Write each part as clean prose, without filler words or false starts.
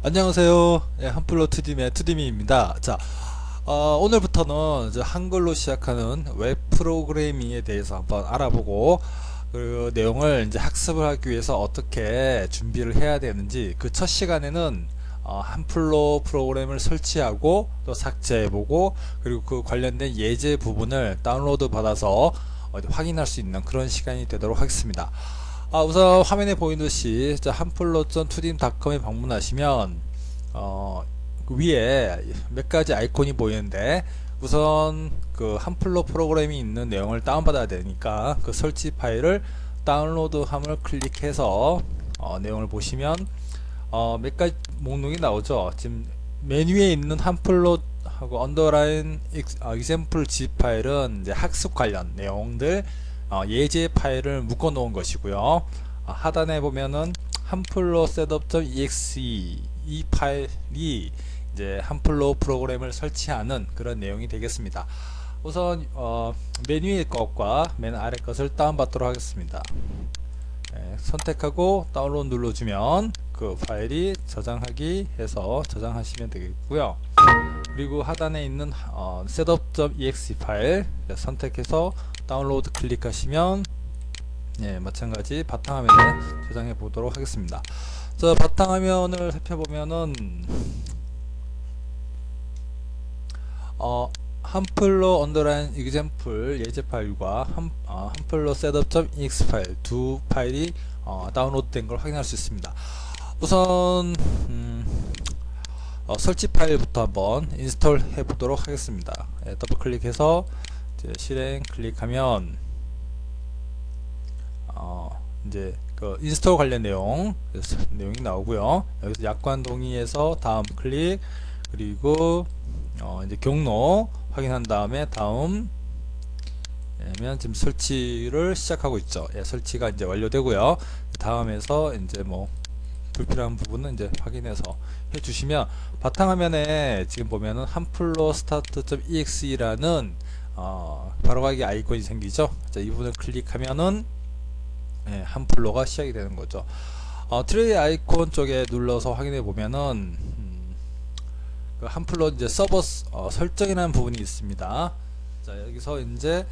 안녕하세요. 예, 한플로 투디의 투디미입니다. 자, 오늘부터는 이제 한글로 시작하는 웹 프로그래밍에 대해서 한번 알아보고 그 내용을 이제 학습을 하기 위해서 어떻게 준비를 해야 되는지 그 첫 시간에는 한플로 프로그램을 설치하고 또 삭제해보고 그리고 그 관련된 예제 부분을 다운로드 받아서 확인할 수 있는 그런 시간이 되도록 하겠습니다. 우선 화면에 보이듯이 한플로.2dim.com에 방문하시면 그 위에 몇 가지 아이콘이 보이는데 우선 그 한플로 프로그램이 있는 내용을 다운받아야 되니까 그 설치 파일을 다운로드함을 클릭해서 내용을 보시면 몇 가지 목록이 나오죠. 지금 메뉴에 있는 한플로 하고 언더라인 example zip 파일은 이제 학습 관련 내용들 예제 파일을 묶어 놓은 것이고요. 하단에 보면은 한플로 setup.exe 이 파일이 이제 한플로 프로그램을 설치하는 그런 내용이 되겠습니다. 우선 메뉴의 것과 맨 아래 것을 다운받도록 하겠습니다. 선택하고 다운로드 눌러주면 그 파일이 저장하기 해서 저장하시면 되겠고요. 그리고 하단에 있는 setup.exe 파일 선택해서 다운로드 클릭하시면 마찬가지 바탕화면에 저장해 보도록 하겠습니다. 자, 바탕화면을 살펴보면은 한플로 언더라인 example 예제 파일과 한플로 setup.exe 파일 두 파일이 다운로드 된 걸 확인할 수 있습니다. 우선 설치 파일부터 한번 인스톨 해 보도록 하겠습니다. 더블 클릭해서 실행 클릭하면 이제 그 인스톨 관련 내용이 나오고요. 여기서 약관 동의에서 다음 클릭 그리고 이제 경로 확인한 다음에 다음 하면 지금 설치를 시작하고 있죠. 설치가 이제 완료되고요. 다음에서 이제 뭐 불필요한 부분은 이제 확인해서 해주시면 바탕화면에 지금 보면은 한플로 start.exe라는 바로가기 아이콘이 생기죠. 자, 이 부분을 클릭하면은 한플로가 시작이 되는 거죠. 트레이 아이콘 쪽에 눌러서 확인해 보면은 그 한플로 이제 서버 설정이라는 부분이 있습니다. 자, 여기서 이제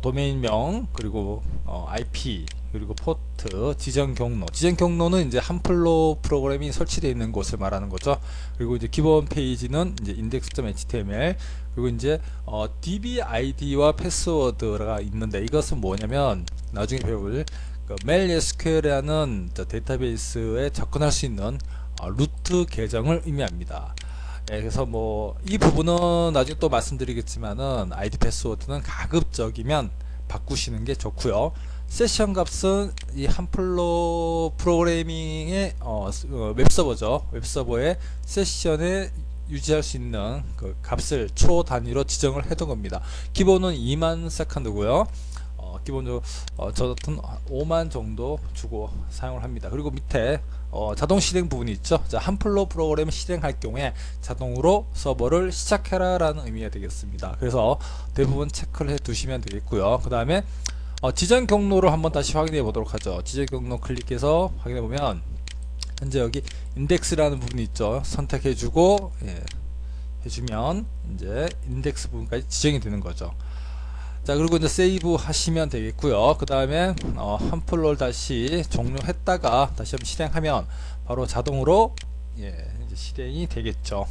도메인명 그리고 IP 그리고 포트 지정 경로는 이제 한플로 프로그램이 설치되어 있는 곳을 말하는 거죠. 그리고 이제 기본 페이지는 이제 index.html 그리고 이제 db id와 패스워드가 있는데 이것은 뭐냐면 나중에 배울 그 MySQL이라는 데이터베이스에 접근할 수 있는 루트 계정을 의미합니다. 그래서 뭐 이 부분은 나중에 또 말씀드리겠지만은 아이디 패스워드는 가급적이면 바꾸시는 게 좋고요. 세션 값은 이 한플로 프로그래밍의 웹서버죠. 웹서버의 세션에 유지할 수 있는 그 값을 초 단위로 지정을 해둔 겁니다. 기본은 2만 세컨드고요. 기본적으로 저 같은 5만 정도 주고 사용을 합니다. 그리고 밑에 자동 실행 부분이 있죠. 자, 한플로 프로그램을 실행할 경우에 자동으로 서버를 시작해라 라는 의미가 되겠습니다. 그래서 대부분 체크를 해 두시면 되겠고요. 그 다음에 지정 경로를 한번 다시 확인해 보도록 하죠. 지정 경로 클릭해서 확인해 보면 현재 여기 인덱스라는 부분이 있죠. 선택해 주고 해주면 이제 인덱스 부분까지 지정이 되는 거죠. 자, 그리고 이제 세이브 하시면 되겠고요. 그 다음에 한플로를 다시 종료했다가 다시 한번 실행하면 바로 자동으로 이제 실행이 되겠죠.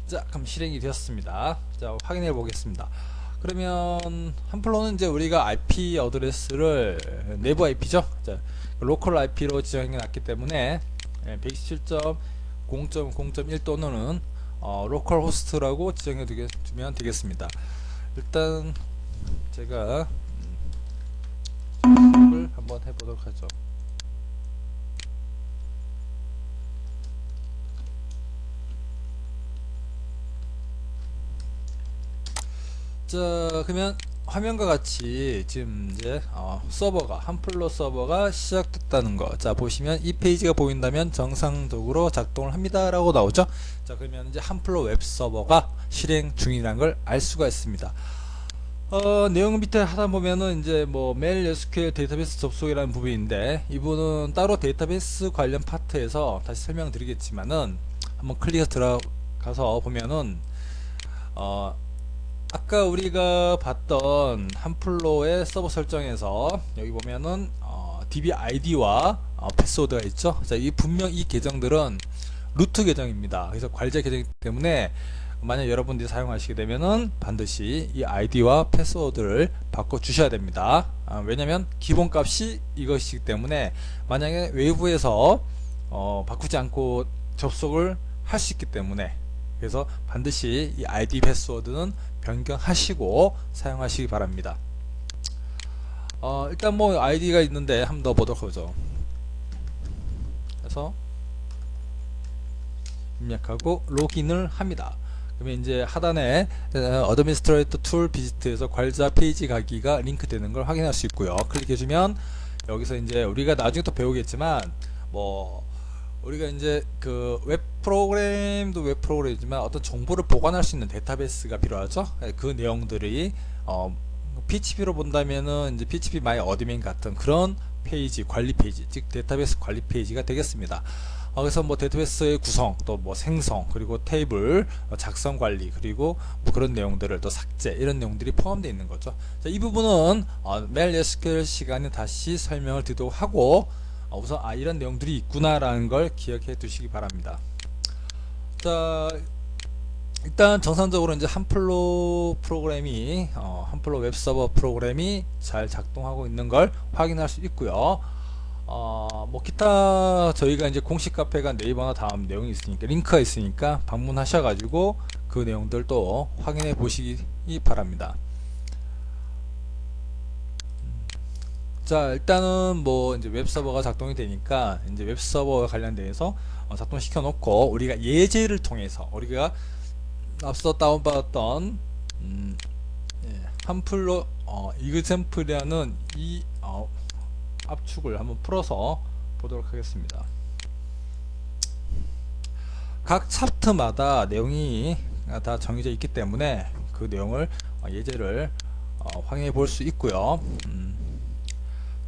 자, 그럼 실행이 되었습니다. 자, 확인해 보겠습니다. 그러면 한플로는 이제 우리가 IP 어드레스를 내부 IP죠. 자, 로컬 IP로 지정해 놨기 때문에 127.0.0.1 또는 로컬 호스트라고 지정해 두면 되겠습니다. 일단 제가 을 한번 해보도록 하죠. 자, 그러면 화면과 같이 지금 이제 서버가 한플로 서버가 시작됐다는 거. 자, 보시면 이 페이지가 보인다면 정상적으로 작동을 합니다 라고 나오죠. 자, 그러면 이제 한플로 웹 서버가 실행 중이라는 걸 알 수가 있습니다. 내용 밑에 하다 보면은 이제 뭐 메일 SQL 데이터베이스 접속이라는 부분인데 이 부분은 따로 데이터베이스 관련 파트에서 다시 설명드리겠지만은 한번 클릭해서 들어가서 보면은 어 아까 우리가 봤던 한플로의 서버 설정에서 여기 보면은 DB ID와 패스워드가 있죠. 자, 이 분명 이 계정들은 루트 계정입니다. 그래서 관리자 계정이기 때문에 만약 여러분들이 사용하시게 되면은 반드시 이 아이디와 패스워드를 바꿔 주셔야 됩니다. 왜냐면 기본값이 이것이기 때문에 만약에 외부에서 바꾸지 않고 접속을 할 수 있기 때문에 그래서 반드시 이 아이디 패스워드는 변경하시고 사용하시기 바랍니다. 일단 뭐 아이디가 있는데 한 번 더 보도록 하죠. 그래서 입력하고 로그인을 합니다. 그러면 이제 하단에 어드미니스트레이터 툴 비지트에서 관리자 페이지 가기가 링크되는 걸 확인할 수 있고요. 클릭해주면 여기서 이제 우리가 나중에 또 배우겠지만 뭐 우리가 이제 그 웹 프로그램도 웹 프로그램이지만 어떤 정보를 보관할 수 있는 데이터베이스가 필요하죠. 그 내용들이 PHP로 본다면은 이제 PHP 마이 어드민 같은 그런 페이지 관리 페이지, 즉 데이터베이스 관리 페이지가 되겠습니다. 그래서 뭐 데이터베이스의 구성, 또 뭐 생성, 그리고 테이블 작성 관리, 그리고 뭐 그런 내용들을 또 삭제 이런 내용들이 포함되어 있는 거죠. 자, 이 부분은 메일 SQL 시간에 다시 설명을 드리도록 하고 우선 이런 내용들이 있구나라는 걸 기억해 두시기 바랍니다. 자, 일단 정상적으로 이제 한플로 프로그램이 한플로 웹서버 프로그램이 잘 작동하고 있는 걸 확인할 수 있고요. 뭐 기타 저희가 이제 공식 카페가 네이버나 다음 내용이 있으니까 링크가 있으니까 방문하셔가지고 그 내용들 또 확인해 보시기 바랍니다. 자, 일단은 뭐 이제 웹서버가 작동이 되니까 이제 웹서버와 관련돼서 작동시켜 놓고 우리가 예제를 통해서 우리가 앞서 다운받았던 예, 한플로 이그샘플이라는 이 압축을 한번 풀어서 보도록 하겠습니다. 각 차트마다 내용이 다 정해져 있기 때문에 그 내용을 예제를 확인해 볼 수 있고요.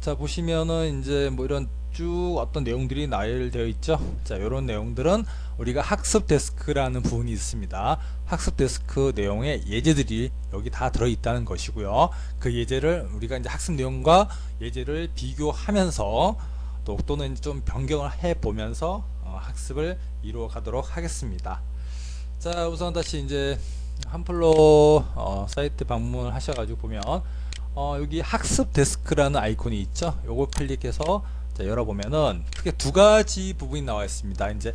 자, 보시면은 이제 뭐 이런 쭉 어떤 내용들이 나열되어 있죠. 자, 이런 내용들은 우리가 학습 데스크라는 부분이 있습니다. 학습 데스크 내용의 예제들이 여기 다 들어 있다는 것이고요. 그 예제를 우리가 이제 학습 내용과 예제를 비교하면서 또는 좀 변경을 해 보면서 학습을 이루어 가도록 하겠습니다. 자, 우선 다시 이제 한플로 사이트 방문을 하셔가지고 보면 여기 학습 데스크라는 아이콘이 있죠. 요걸 클릭해서 열어보면은 크게 두 가지 부분이 나와 있습니다. 이제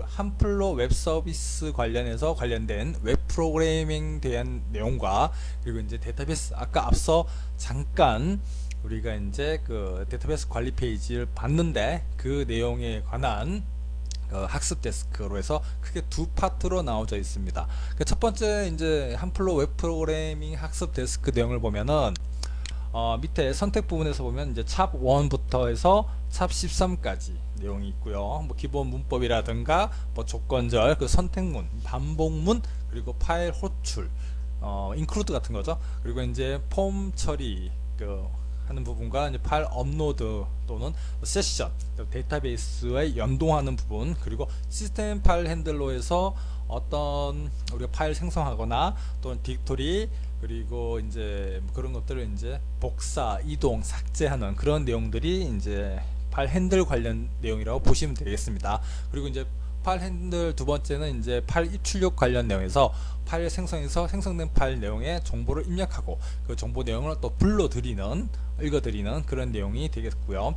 한플로 웹 서비스 관련해서 관련된 웹 프로그래밍 대한 내용과 그리고 이제 데이터베이스 아까 앞서 잠깐 우리가 이제 그 데이터베이스 관리 페이지를 봤는데 그 내용에 관한 학습 데스크로 해서 크게 두 파트로 나눠져 있습니다. 첫 번째 이제 한플로 웹 프로그래밍 학습 데스크 내용을 보면은 밑에 선택 부분에서 보면 이제 찹 1부터 해서 찹 13까지 내용이 있고요. 뭐 기본 문법이라든가 뭐 조건절, 그 선택문, 반복문, 그리고 파일 호출, 인클루드 같은 거죠. 그리고 이제 폼 처리 하는 부분과 이제 파일 업로드 또는 세션, 데이터베이스에 연동하는 부분, 그리고 시스템 파일 핸들러에서 어떤 우리가 파일 생성하거나 또는 디렉토리 그리고 이제 그런 것들을 이제 복사, 이동, 삭제하는 그런 내용들이 이제 파일 핸들 관련 내용이라고 보시면 되겠습니다. 그리고 이제 파일 핸들 두 번째는 이제 파일 입출력 관련 내용에서 파일 생성에서 생성된 파일 내용에 정보를 입력하고 그 정보 내용을 또 불러들이는, 읽어드리는 그런 내용이 되겠고요.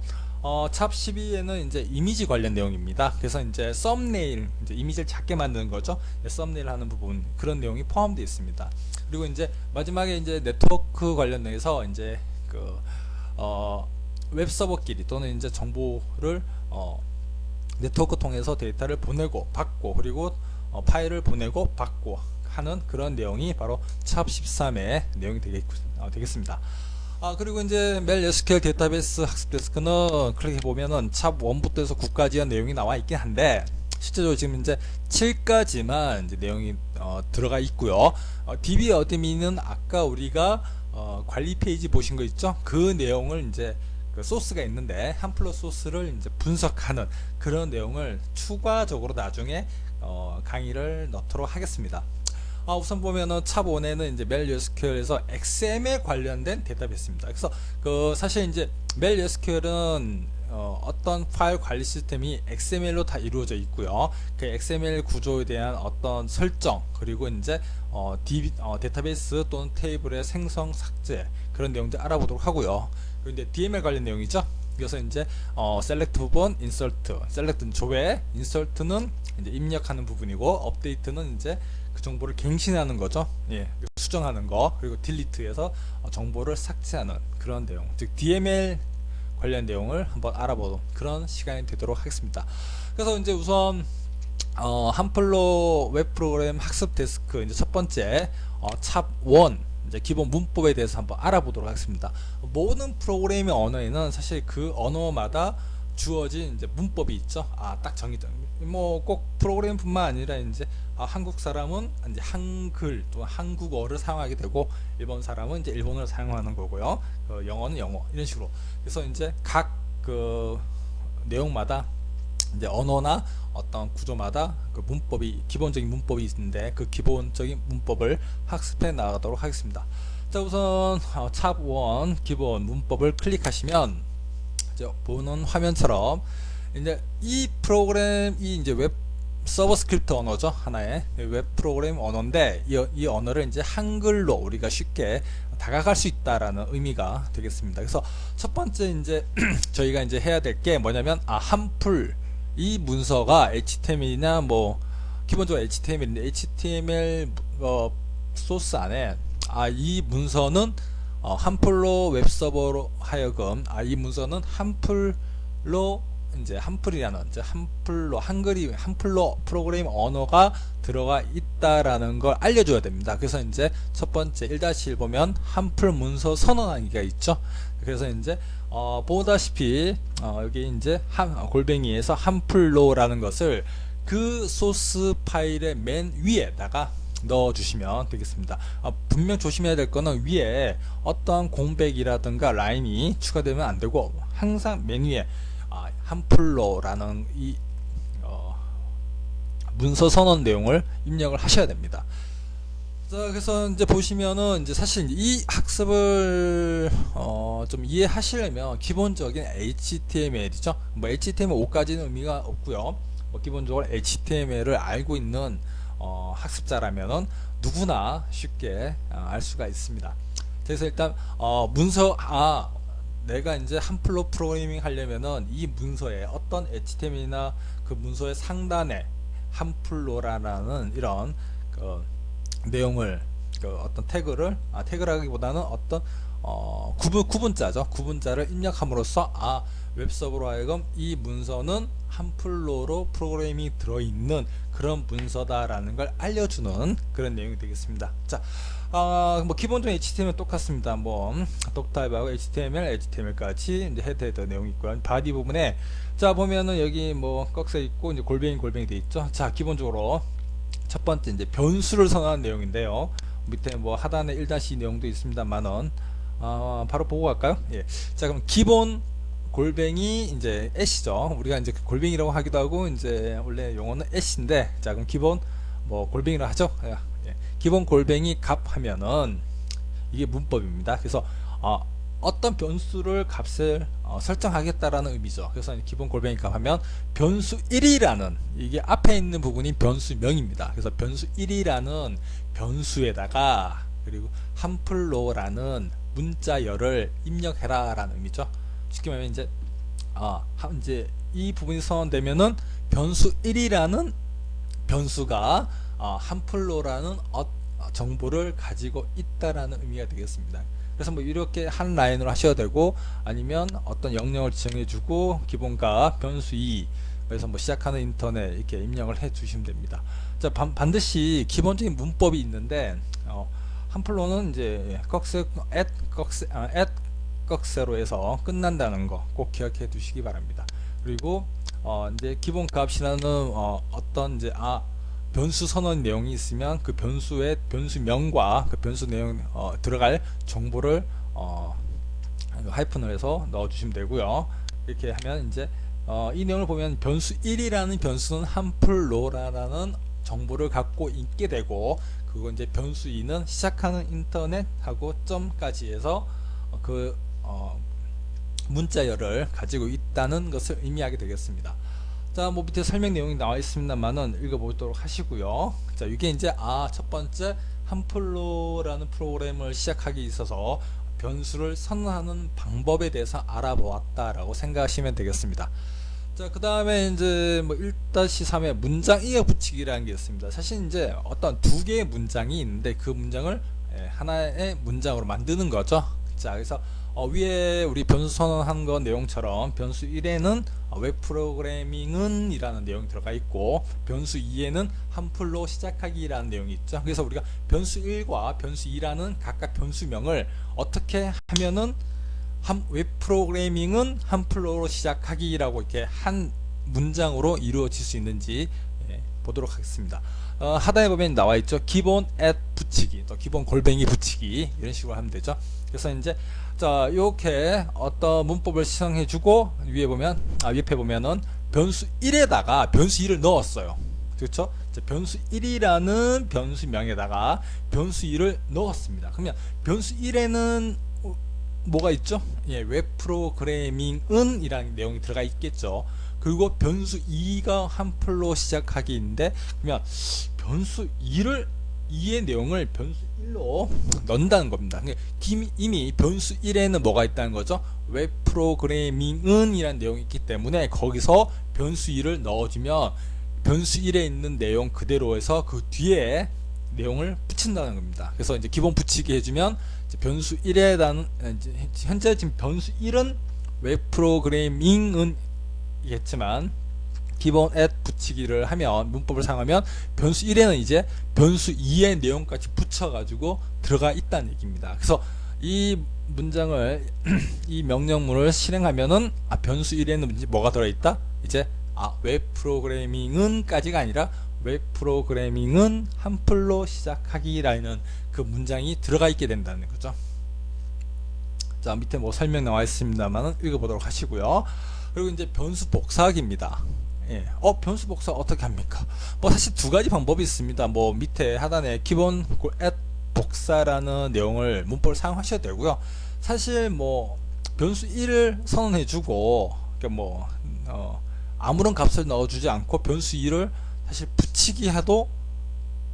찹 12에는 이제 이미지 관련 내용입니다. 그래서 이제 썸네일, 이제 이미지를 작게 만드는 거죠. 썸네일 하는 부분, 그런 내용이 포함되어 있습니다. 그리고 이제 마지막에 이제 네트워크 관련해서 이제 웹 서버끼리 또는 이제 정보를 네트워크 통해서 데이터를 보내고 받고 그리고 파일을 보내고 받고 하는 그런 내용이 바로 찹 13의 내용이 되겠습니다. 그리고 이제 메일 SQL 데이터베이스 학습 데스크는 클릭해 보면은 찹 1부터 해서 9까지의 내용이 나와 있긴 한데 실제적으로 지금 이제 7까지만 이제 내용이 들어가 있고요. DB 어드민은 아까 우리가 관리 페이지 보신 거 있죠? 그 내용을 이제 그 소스가 있는데 한플로 소스를 이제 분석하는 그런 내용을 추가적으로 나중에 강의를 넣도록 하겠습니다. 우선 보면은 탑 1에는 이제 메일 SQL에서 XML 관련된 데이터베이스입니다. 그래서 사실 이제 메일 SQL은 어떤 파일 관리 시스템이 XML로 다 이루어져 있고요. 그 XML 구조에 대한 어떤 설정, 그리고 이제 데이터베이스 또는 테이블의 생성, 삭제 그런 내용들 알아보도록 하고요. 그리고 이제 DML 관련 내용이죠. 그래서 이제 select 부분, insert, select는 조회, insert는 이제 입력하는 부분이고, 업데이트는 이제 그 정보를 갱신하는 거죠. 예, 수정하는 거. 그리고 delete에서 정보를 삭제하는 그런 내용, 즉 DML 관련 내용을 한번 알아보는 그런 시간이 되도록 하겠습니다. 그래서 이제 우선 한플로 웹프로그램 학습 데스크 이제 첫 번째 탑 1 이제 기본 문법에 대해서 한번 알아보도록 하겠습니다. 모든 프로그래밍 언어에는 사실 그 언어마다 주어진 이제 문법이 있죠. 딱 정해져. 뭐 꼭 프로그램뿐만 아니라 이제 한국 사람은 이제 한글 또는 한국어를 사용하게 되고, 일본 사람은 이제 일본어를 사용하는 거고요. 영어는 영어, 이런 식으로. 그래서 이제 각 그 내용마다 이제 언어나 어떤 구조마다 그 문법이, 기본적인 문법이 있는데 그 기본적인 문법을 학습해 나가도록 하겠습니다. 자, 우선 탑 1 기본 문법을 클릭하시면 이제 보는 화면처럼 이제 이 프로그램이 이제 웹 서버 스크립트 언어죠. 하나의 웹 프로그램 언어인데 이 언어를 이제 한글로 우리가 쉽게 다가갈 수 있다라는 의미가 되겠습니다. 그래서 첫 번째 이제 저희가 이제 해야 될 게 뭐냐면 한풀 이 문서가 HTML이나 뭐 기본적으로 HTML인데 HTML 소스 안에 이 문서는 한풀로 웹서버로 하여금 이 문서는 한풀로 이제 한풀이라는 이제 한풀로 한풀로 프로그래밍 언어가 들어가 있다라는 걸 알려줘야 됩니다. 그래서 이제 첫 번째 1-1 보면 한풀 문서 선언하기가 있죠. 그래서 이제 보다시피 여기 이제 골뱅이에서 한풀로라는 것을 그 소스 파일의 맨 위에다가 넣어 주시면 되겠습니다. 분명 조심해야 될 거는 위에 어떠한 공백이라든가 라인이 추가되면 안 되고, 항상 맨 위에 한풀로라는 이 문서 선언 내용을 입력을 하셔야 됩니다. 자, 그래서 이제 보시면은 이제 사실 이 학습을 좀 이해하시려면 기본적인 HTML이죠. 뭐 HTML5까지는 의미가 없고요. 뭐 기본적으로 HTML을 알고 있는 학습자라면은 누구나 쉽게 알 수가 있습니다. 그래서 일단 문서 내가 이제 한플로 프로그래밍 하려면은 이 문서에 어떤 HTML이나 그 문서의 상단에 한플로라는 이런 내용을 어떤 태그를 태그라기보다는 어떤 구분자죠. 구분자를 입력함으로써 웹서버로 하여금 이 문서는 한플로로 프로그램이 들어있는 그런 문서다라는 걸 알려주는 그런 내용이 되겠습니다. 자, 뭐 기본적인 HTML 똑같습니다. 뭐 독타입하고 HTML까지 이제 헤드 내용이 있고요. 바디 부분에 자 보면은 여기 뭐 꺽쇠 있고 이제 골뱅이 돼 있죠. 자, 기본적으로 첫 번째 이제 변수를 선언한 내용인데요. 밑에 뭐 하단에 1-2 내용도 있습니다만은 바로 보고 갈까요? 예. 자, 그럼 기본 골뱅이 이제 애시죠. 우리가 이제 골뱅이라고 하기도 하고 이제 원래 용어는 애시인데, 자 그럼 기본 뭐 골뱅이라 하죠. 예. 기본 골뱅이 값 하면은 이게 문법입니다. 그래서 어떤 변수를 값을 설정하겠다라는 의미죠. 그래서 기본 골뱅이 값 하면 변수 1이라는 이게 앞에 있는 부분이 변수명입니다. 그래서 변수 1이라는 변수에다가 그리고 한플로라는 문자열을 입력해라 라는 의미죠. 쉽게 말하면 이제 이제 이 부분이 선언되면은 변수 1이라는 변수가 한플로라는 정보를 가지고 있다라는 의미가 되겠습니다. 그래서 뭐 이렇게 한 라인으로 하셔도 되고, 아니면 어떤 영역을 지정해주고 기본값 변수 2 그래서 뭐 시작하는 인터넷 이렇게 입력을 해 주시면 됩니다. 자, 반드시 기본적인 문법이 있는데 한플로는 이제 꺽쇠로 해서 끝난다는 거 꼭 기억해 두시기 바랍니다. 그리고 이제 기본 값이라는 어떤 이제 변수 선언 내용이 있으면 그 변수의 변수명과 그 변수 내용 들어갈 정보를 하이픈을 해서 넣어주시면 되고요. 이렇게 하면 이제 이 내용을 보면 변수 1이라는 변수는 한풀로라는 정보를 갖고 있게 되고, 그리고 이제 변수 2는 시작하는 인터넷하고 점까지 해서 그 문자열을 가지고 있다는 것을 의미하게 되겠습니다. 자, 뭐 밑에 설명 내용이 나와 있습니다만은 읽어보도록 하시고요. 자, 이게 이제 첫 번째 한풀로라는 프로그램을 시작하기 있어서 변수를 선언하는 방법에 대해서 알아보았다라고 생각하시면 되겠습니다. 자, 그 다음에 이제 뭐 1-3의 문장 이어붙이기라는 게 있습니다. 사실 이제 어떤 두 개의 문장이 있는데 그 문장을 하나의 문장으로 만드는 거죠. 자, 그래서 위에 우리 변수 선언한 거 내용처럼 변수 1에는 웹 프로그래밍은 이라는 내용이 들어가 있고, 변수 2에는 한풀로 시작하기 라는 내용이 있죠. 그래서 우리가 변수 1과 변수 2라는 각각 변수명을 어떻게 하면은 웹 프로그래밍은 한풀로로 시작하기라고 이렇게 한 문장으로 이루어질 수 있는지 보도록 하겠습니다. 하단에 보면 나와 있죠. 기본 붙이기, 또 기본 골뱅이 붙이기, 이런 식으로 하면 되죠. 그래서 이제 자, 이렇게 어떤 문법을 시청해 주고 위에 보면 옆에 보면은 변수 1에다가 변수 2를 넣었어요. 그렇죠? 변수 1이라는 변수명에다가 변수 2를 넣었습니다. 그러면 변수 1에는 뭐가 있죠? 웹 프로그래밍은 이라는 내용이 들어가 있겠죠. 그리고 변수 2가 한풀로 시작하기인데, 그러면 변수 2의 내용을 변수 1로 넣는다는 겁니다. 이미 변수 1에는 뭐가 있다는 거죠? 웹 프로그래밍은 이라는 내용이 있기 때문에 거기서 변수 2를 넣어주면 변수 1에 있는 내용 그대로 해서 그 뒤에 내용을 붙인다는 겁니다. 그래서 이제 기본 붙이기 해주면 변수 1에다는 현재 지금 변수 1은 웹 프로그래밍은 이겠지만 기본 붙이기를 하면, 문법을 사용하면 변수 1에는 이제 변수 2의 내용까지 붙여가지고 들어가 있다는 얘기입니다. 그래서 이 문장을 이 명령문을 실행하면은 변수 1에는 뭐가 들어있다? 이제 웹 프로그래밍은 까지가 아니라 웹 프로그래밍은 한풀로 시작하기라는 그 문장이 들어가 있게 된다는 거죠. 자, 밑에 뭐 설명 나와 있습니다만 읽어보도록 하시고요. 그리고 이제 변수 복사하기입니다. 변수 복사 어떻게 합니까? 뭐 사실 두 가지 방법이 있습니다. 뭐 밑에 하단에 기본 복사라는 내용을 문법을 사용하셔도 되고요. 사실 뭐 변수 1을 선언해주고, 그러니까 뭐 아무런 값을 넣어주지 않고 변수 2를 사실 붙이기 해도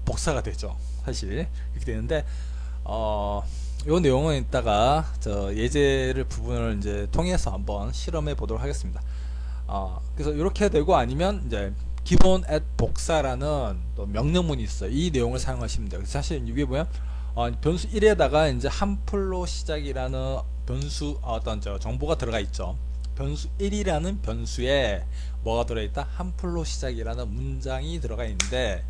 복사가 되죠. 사실 이렇게 되는데 요 내용은 이따가 저 예제를 부분을 이제 통해서 한번 실험해 보도록 하겠습니다. 그래서 이렇게 되고, 아니면 이제 기본 복사라는 또 명령문이 있어요. 이 내용을 사용하시면 돼요. 사실 위에 보면 변수 1에다가 이제 한풀로 시작이라는 변수 어떤 정보가 들어가 있죠. 변수 1이라는 변수에 뭐가 들어있다? 한풀로 시작이라는 문장이 들어가 있는데,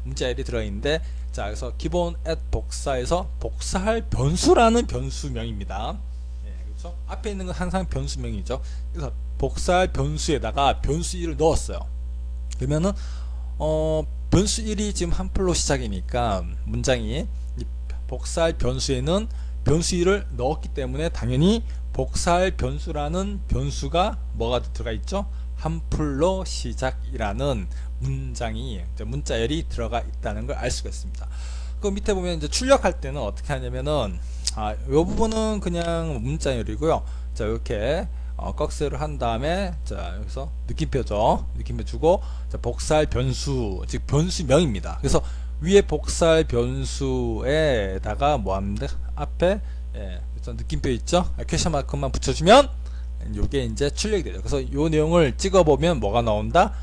문자열이 들어있는데, 자, 그래서 기본 복사에서 복사할 변수라는 변수명입니다. 그렇죠? 앞에 있는 건 항상 변수명이죠. 그래서 복사할 변수에다가 변수 1을 넣었어요. 그러면은 변수 1이 지금 한풀로 시작이니까 문장이 이 복사할 변수에는 변수 1을 넣었기 때문에 당연히 복사할 변수라는 변수가 뭐가 들어가 있죠? 한풀로 시작이라는 문장이, 문자열이 들어가 있다는 걸 알 수가 있습니다. 그 밑에 보면 이제 출력할 때는 어떻게 하냐면은 이 부분은 그냥 문자열이고요. 자, 이렇게 꺽쇠를 한 다음에, 자, 여기서 느낌표죠. 느낌표 주고, 자, 복사할 변수, 즉 변수명입니다. 그래서 위에 복사할 변수에다가 뭐 합니다? 앞에 그래서 느낌표 있죠? 퀘션 마크만 붙여주면 이게 이제 출력이 되죠. 그래서 이 내용을 찍어보면 뭐가 나온다?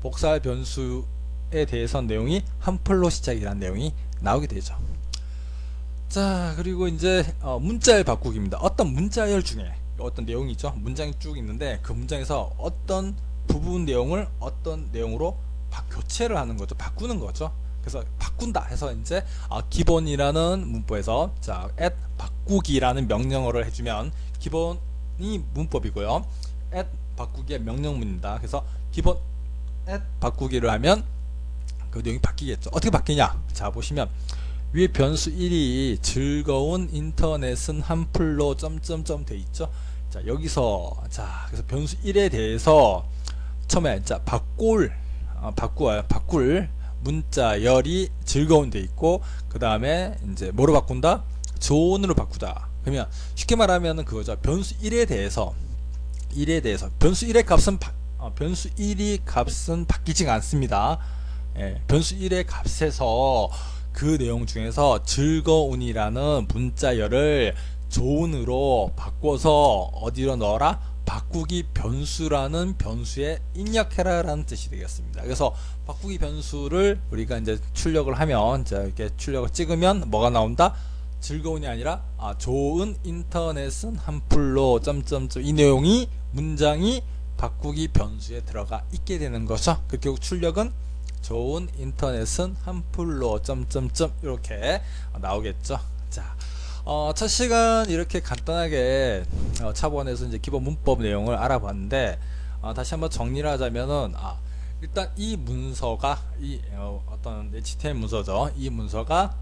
복사할 변수에 대해서 내용이 한풀로 시작이라는 내용이 나오게 되죠. 자, 그리고 이제 문자열 바꾸기입니다. 어떤 문자열 중에 어떤 내용이 있죠. 문장이 쭉 있는데 그 문장에서 어떤 부분 내용을 어떤 내용으로 교체를 하는 거죠. 바꾸는 거죠. 그래서 바꾼다 해서 이제 기본이라는 문법에서 자, 바꾸기라는 명령어를 해주면, 기본이 문법이고요. 바꾸기의 명령문입니다. 그래서 기본 바꾸기를 하면 그 내용이 바뀌겠죠. 어떻게 바뀌냐? 자, 보시면 위에 변수 1이 즐거운 인터넷은 한풀로 점점점 돼 있죠. 자, 여기서 자, 그래서 변수 1에 대해서 처음에 자, 바꿀 문자열이 즐거운 돼 있고, 그 다음에 이제 뭐로 바꾼다? 좋은으로 바꾸다. 그러면 쉽게 말하면은 그거죠. 변수 1에 대해서 변수 1의 값은 변수 1이 값은 바뀌지가 않습니다. 예, 변수 1의 값에서 그 내용 중에서 즐거운이라는 문자열을 좋은으로 바꿔서 어디로 넣어라? 바꾸기 변수라는 변수에 입력해라 라는 뜻이 되겠습니다. 그래서 바꾸기 변수를 우리가 이제 출력을 하면, 자, 이렇게 출력을 찍으면 뭐가 나온다? 즐거운이 아니라 좋은 인터넷은 한풀로 점점점, 이 내용이 문장이 바꾸기 변수에 들어가 있게 되는 거죠. 그 결국 출력은 좋은 인터넷은 한풀로 점점점 이렇게 나오겠죠. 자, 첫 시간 이렇게 간단하게 차본에서 이제 기본 문법 내용을 알아봤는데, 다시 한번 정리를 하자면은 일단 이 문서가 어떤 HTML 문서죠. 이 문서가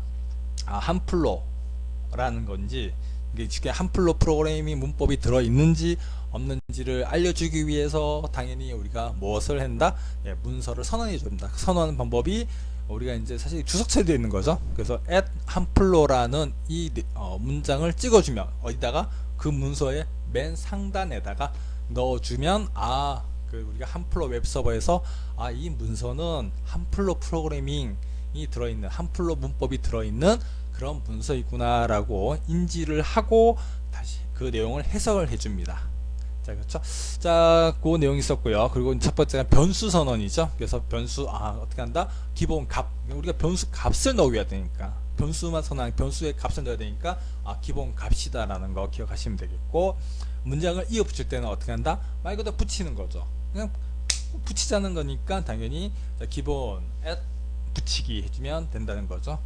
한풀로라는 건지, 이게 한풀로 프로그래밍 문법이 들어 있는지 없는지를 알려주기 위해서 당연히 우리가 무엇을 한다? 예, 문서를 선언해 줍니다. 선언하는 방법이 우리가 이제 사실 주석 처리되어 있는 거죠. 그래서 at 한풀로라는 이 문장을 찍어주면 어디다가 그 문서의 맨 상단에다가 넣어주면 우리가 한풀로 웹서버에서 이 문서는 한풀로 프로그래밍이 들어있는, 한풀로 문법이 들어있는 그런 문서이구나 라고 인지를 하고 다시 그 내용을 해석을 해줍니다. 자, 그렇죠? 자, 그 내용이 있었고요. 그리고 첫 번째가 변수 선언이죠. 그래서 변수 어떻게 한다? 기본 값, 우리가 변수 값을 넣어야 되니까, 변수만 선언, 변수의 값을 넣어야 되니까 기본 값이다 라는 거 기억하시면 되겠고, 문장을 이어 붙일 때는 어떻게 한다? 말 그대로 붙이는 거죠. 그냥 붙이자는 거니까 당연히 기본 at 붙이기 해주면 된다는 거죠.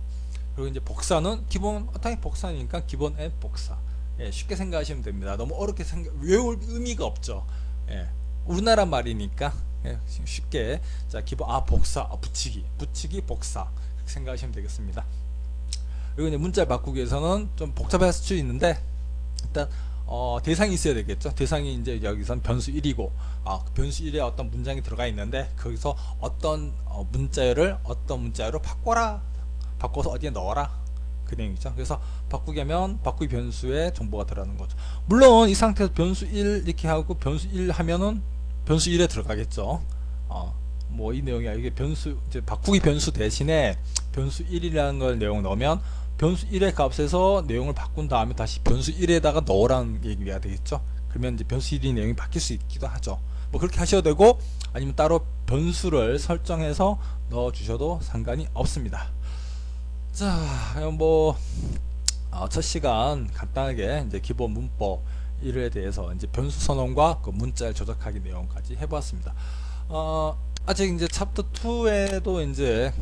그리고 이제 복사는 기본 당연히 복사니까 기본 at 복사. 예, 쉽게 생각하시면 됩니다. 너무 어렵게 외울 의미가 없죠. 예, 우리나라 말이니까 쉽게, 자, 기본 복사, 붙이기 복사 그렇게 생각하시면 되겠습니다. 그리고 이제 문자 바꾸기 위해서는 좀 복잡할 수 있는데, 일단 대상이 있어야 되겠죠. 대상이 이제 여기선 변수 1이고, 변수 1에 어떤 문장이 들어가 있는데 거기서 어떤 문자열을 어떤 문자열로 바꿔서 어디에 넣어라, 그 내용이죠. 그래서 바꾸기 하면 바꾸기 변수에 정보가 들어가는 거죠. 물론 이 상태에서 변수 1 이렇게 하고 변수 1 하면은 변수 1에 들어가겠죠. 뭐 이 내용이 이게 변수, 이제 바꾸기 변수 대신에 변수 1이라는 걸 내용 넣으면 변수 1의 값에서 내용을 바꾼 다음에 다시 변수 1에다가 넣으라는 얘기가 되겠죠. 그러면 이제 변수 1이 내용이 바뀔 수 있기도 하죠. 뭐 그렇게 하셔도 되고, 아니면 따로 변수를 설정해서 넣어 주셔도 상관이 없습니다. 자, 뭐 첫 시간 간단하게 이제 기본 문법 1에 대해서 이제 변수 선언과 그 문자를 조작하기 내용까지 해보았습니다. 아직 이제 챕터 2에도 이제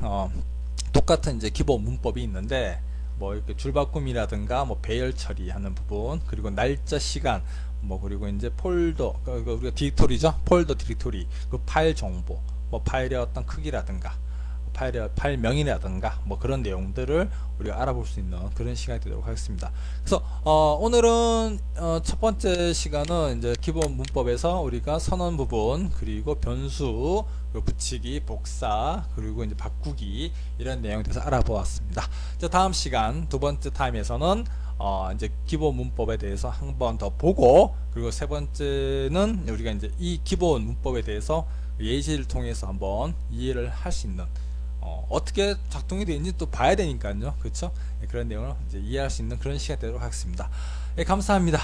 똑같은 이제 기본 문법이 있는데, 뭐 이렇게 줄바꿈이라든가 뭐 배열 처리하는 부분, 그리고 날짜, 시간, 뭐 그리고 이제 폴더, 우리가 디렉토리죠. 폴더 디렉토리, 그 파일 정보, 뭐 파일의 어떤 크기라든가 파일명이라든가 뭐 그런 내용들을 우리가 알아볼 수 있는 그런 시간이 되도록 하겠습니다. 그래서 오늘은 첫 번째 시간은 이제 기본 문법에서 우리가 선언 부분, 그리고 변수, 그리고 붙이기, 복사, 그리고 이제 바꾸기, 이런 내용에 대해서 알아보았습니다. 자, 다음 시간 두 번째 타임에서는 이제 기본 문법에 대해서 한 번 더 보고, 그리고 세 번째는 우리가 이제 이 기본 문법에 대해서 예시를 통해서 한번 이해를 할 수 있는, 어떻게 작동이 되는지 또 봐야 되니까요. 그렇죠? 그런 내용을 이제 이해할 수 있는 그런 시간이 되도록 하겠습니다. 감사합니다.